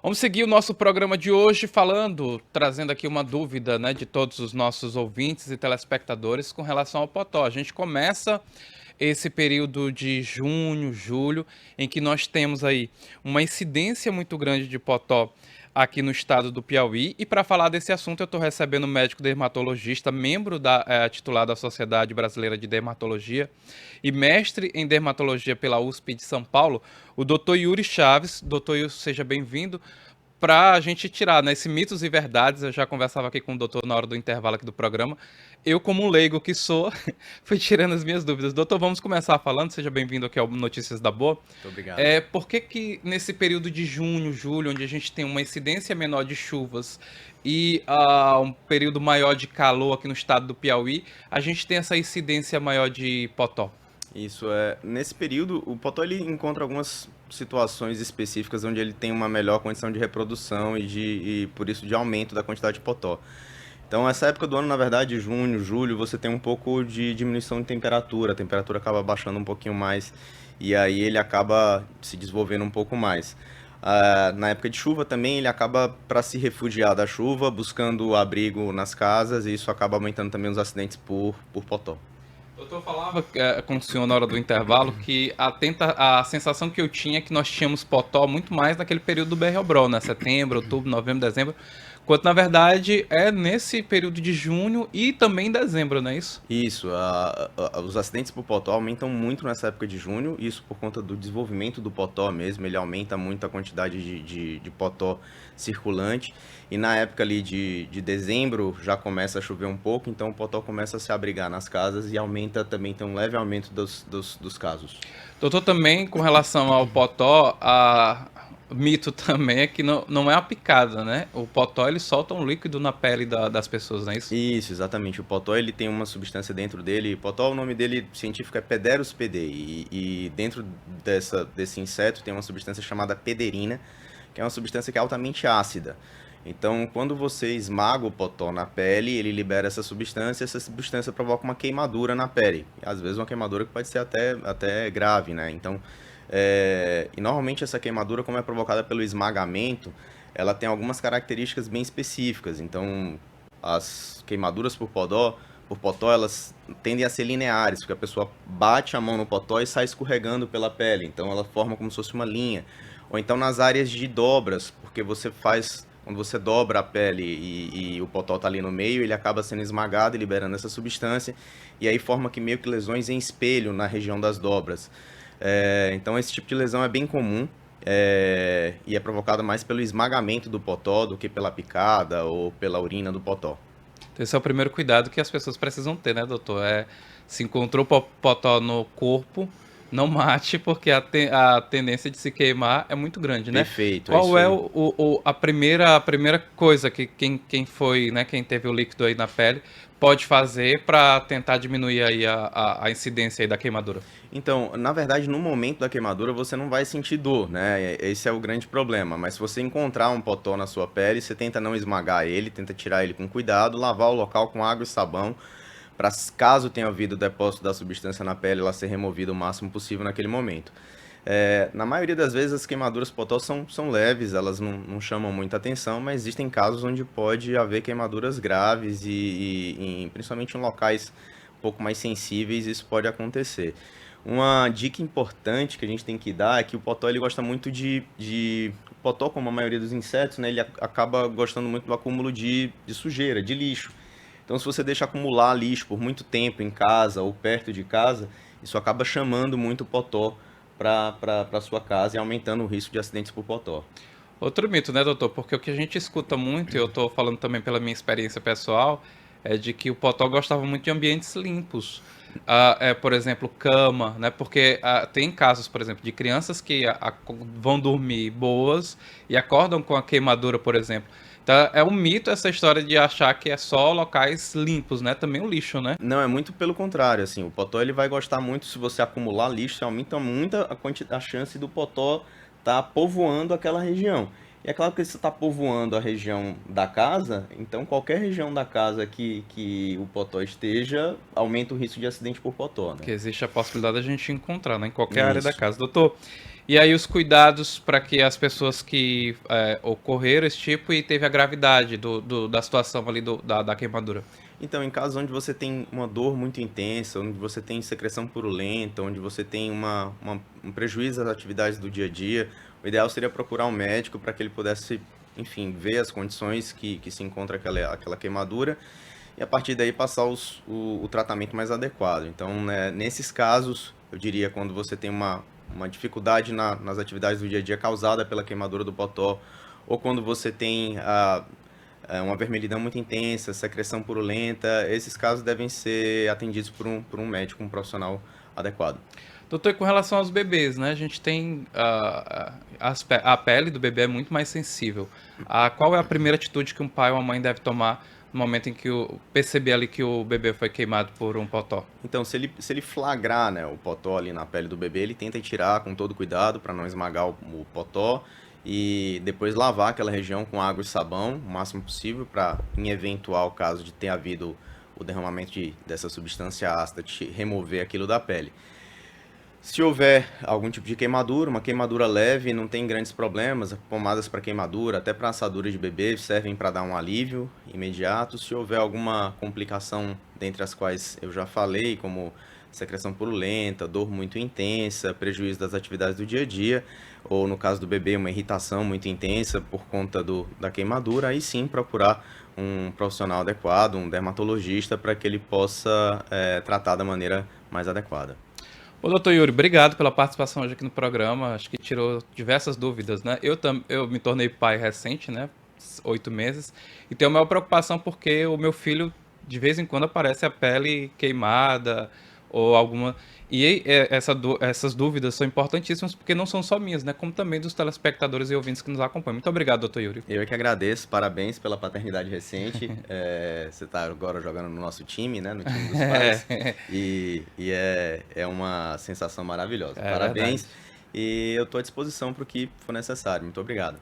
Vamos seguir o nosso programa de hoje trazendo aqui uma dúvida, né, de todos os nossos ouvintes e telespectadores com relação ao Potó. A gente começa esse período de junho, julho, em que nós temos aí uma incidência muito grande de Potó aqui no estado do Piauí. E para falar desse assunto, eu estou recebendo um médico dermatologista, membro titular da Sociedade Brasileira de Dermatologia e mestre em dermatologia pela USP de São Paulo, o Dr. Yuri Chaves. Doutor Yuri, seja bem-vindo. Para a gente tirar, né, esse mitos e verdades, eu já conversava aqui com o doutor na hora do intervalo aqui do programa. Eu, como um leigo que sou, fui tirando as minhas dúvidas. Doutor, vamos começar falando, seja bem-vindo aqui ao Notícias da Boa. Muito obrigado. Por que nesse período de junho, julho, onde a gente tem uma incidência menor de chuvas e um período maior de calor aqui no estado do Piauí, a gente tem essa incidência maior de Potó? Isso é, nesse período, o Potó ele encontra algumas situações específicas onde ele tem uma melhor condição de reprodução e por isso de aumento da quantidade de Potó. Então, essa época do ano, na verdade, junho, julho, você tem um pouco de diminuição de temperatura, a temperatura acaba baixando um pouquinho mais e aí ele acaba se desenvolvendo um pouco mais. Na época de chuva também, ele acaba para se refugiar da chuva, buscando abrigo nas casas e isso acaba aumentando também os acidentes por Potó. O doutor falava com o senhor na hora do intervalo que a sensação que eu tinha é que nós tínhamos Potó muito mais naquele período do BR-Obrol, né? Setembro, outubro, novembro, dezembro. Quanto na verdade é nesse período de junho e também dezembro, não é isso? Isso, os acidentes por potó aumentam muito nessa época de junho, isso por conta do desenvolvimento do potó mesmo, ele aumenta muito a quantidade de potó circulante, e na época ali de dezembro já começa a chover um pouco, então o potó começa a se abrigar nas casas e aumenta também, tem um leve aumento dos casos. Doutor, também com relação ao Potó, o mito também é que não é a picada, né? O Potó ele solta um líquido na pele das pessoas, não é isso? Isso, exatamente. O potó ele tem uma substância dentro dele. Potó, o nome dele científico é Pederus pd e dentro desse inseto tem uma substância chamada pederina, que é uma substância que é altamente ácida. Então, quando você esmaga o potó na pele, ele libera essa substância provoca uma queimadura na pele. E, às vezes uma queimadura que pode ser até grave, né? Então, e normalmente essa queimadura, como é provocada pelo esmagamento, ela tem algumas características bem específicas. Então, as queimaduras por potó, elas tendem a ser lineares, porque a pessoa bate a mão no potó e sai escorregando pela pele, então ela forma como se fosse uma linha. Ou então nas áreas de dobras, porque quando você dobra a pele e o potó está ali no meio, ele acaba sendo esmagado e liberando essa substância, e aí forma que meio que lesões em espelho na região das dobras. Então esse tipo de lesão é bem comum, e é provocada mais pelo esmagamento do potó do que pela picada ou pela urina do potó. Então, esse é o primeiro cuidado que as pessoas precisam ter, né, doutor? Se encontrou Potó no corpo, não mate, porque a tendência de se queimar é muito grande, né? Perfeito, é Qual isso é aí. a primeira coisa que quem foi, né, quem teve o líquido aí na pele pode fazer para tentar diminuir aí a incidência aí da queimadura? Então, na verdade, no momento da queimadura você não vai sentir dor, né? Esse é o grande problema. Mas se você encontrar um potó na sua pele, você tenta não esmagar ele, tenta tirar ele com cuidado, lavar o local com água e sabão, para caso tenha havido depósito da substância na pele, ela ser removida o máximo possível naquele momento. Na maioria das vezes as queimaduras potó são leves, elas não chamam muita atenção, mas existem casos onde pode haver queimaduras graves principalmente em locais um pouco mais sensíveis, isso pode acontecer. Uma dica importante que a gente tem que dar é que o potó ele gosta muito o potó, como a maioria dos insetos, né, ele acaba gostando muito do acúmulo de sujeira, de lixo. Então, se você deixa acumular lixo por muito tempo em casa ou perto de casa, isso acaba chamando muito o potó para sua casa e aumentando o risco de acidentes por potó. Outro mito, né, doutor? Porque o que a gente escuta muito, e eu tô falando também pela minha experiência pessoal, é de que o Potó gostava muito de ambientes limpos. Por exemplo, cama, né? Porque tem casos, por exemplo, de crianças que vão dormir boas e acordam com a queimadura, por exemplo. Então, é um mito essa história de achar que é só locais limpos, né? Também o lixo, né? Não, é muito pelo contrário, assim, o potó ele vai gostar muito se você acumular lixo, aumenta muito a chance do potó estar povoando aquela região. E é claro que se você está povoando a região da casa, então qualquer região da casa que o potó esteja, aumenta o risco de acidente por potó, né? Que existe a possibilidade de a gente encontrar, né? Em qualquer área da Isso. casa. Doutor, E aí os cuidados para que as pessoas que ocorreram esse tipo e teve a gravidade da situação ali da queimadura. Então, em casos onde você tem uma dor muito intensa, onde você tem secreção purulenta, onde você tem um prejuízo às atividades do dia a dia, o ideal seria procurar um médico para que ele pudesse, enfim, ver as condições que se encontra aquela queimadura e a partir daí passar o tratamento mais adequado. Então, né, nesses casos, eu diria quando você tem uma dificuldade nas atividades do dia a dia causada pela queimadura do potó, ou quando você tem uma vermelhidão muito intensa, secreção purulenta, esses casos devem ser atendidos por um médico, um profissional adequado. Doutor, e com relação aos bebês, né? A gente tem a pele do bebê é muito mais sensível. Qual é a primeira atitude que um pai ou uma mãe deve tomar no momento em que perceber ali que o bebê foi queimado por um potó? Então, se ele flagrar, né, o potó ali na pele do bebê, ele tenta tirar com todo cuidado para não esmagar o potó e depois lavar aquela região com água e sabão o máximo possível para, em eventual caso de ter havido o derramamento dessa substância ácida, remover aquilo da pele. Se houver algum tipo de queimadura, uma queimadura leve, não tem grandes problemas, pomadas para queimadura, até para assadura de bebê, servem para dar um alívio imediato. Se houver alguma complicação, dentre as quais eu já falei, como secreção purulenta, dor muito intensa, prejuízo das atividades do dia a dia, ou no caso do bebê, uma irritação muito intensa por conta da queimadura, aí sim procurar um profissional adequado, um dermatologista, para que ele possa tratar da maneira mais adequada. Ô, doutor Yuri, obrigado pela participação hoje aqui no programa. Acho que tirou diversas dúvidas, né? Eu me tornei pai recente, né? 8 meses. E tenho a maior preocupação porque o meu filho, de vez em quando, aparece a pele queimada ou alguma. E aí, essas dúvidas são importantíssimas porque não são só minhas, né? Como também dos telespectadores e ouvintes que nos acompanham. Muito obrigado, doutor Yuri. Eu é que agradeço, parabéns pela paternidade recente. Você está agora jogando no nosso time, né? No time dos pais. E é uma sensação maravilhosa. É Parabéns. verdade. E eu estou à disposição para o que for necessário. Muito obrigado.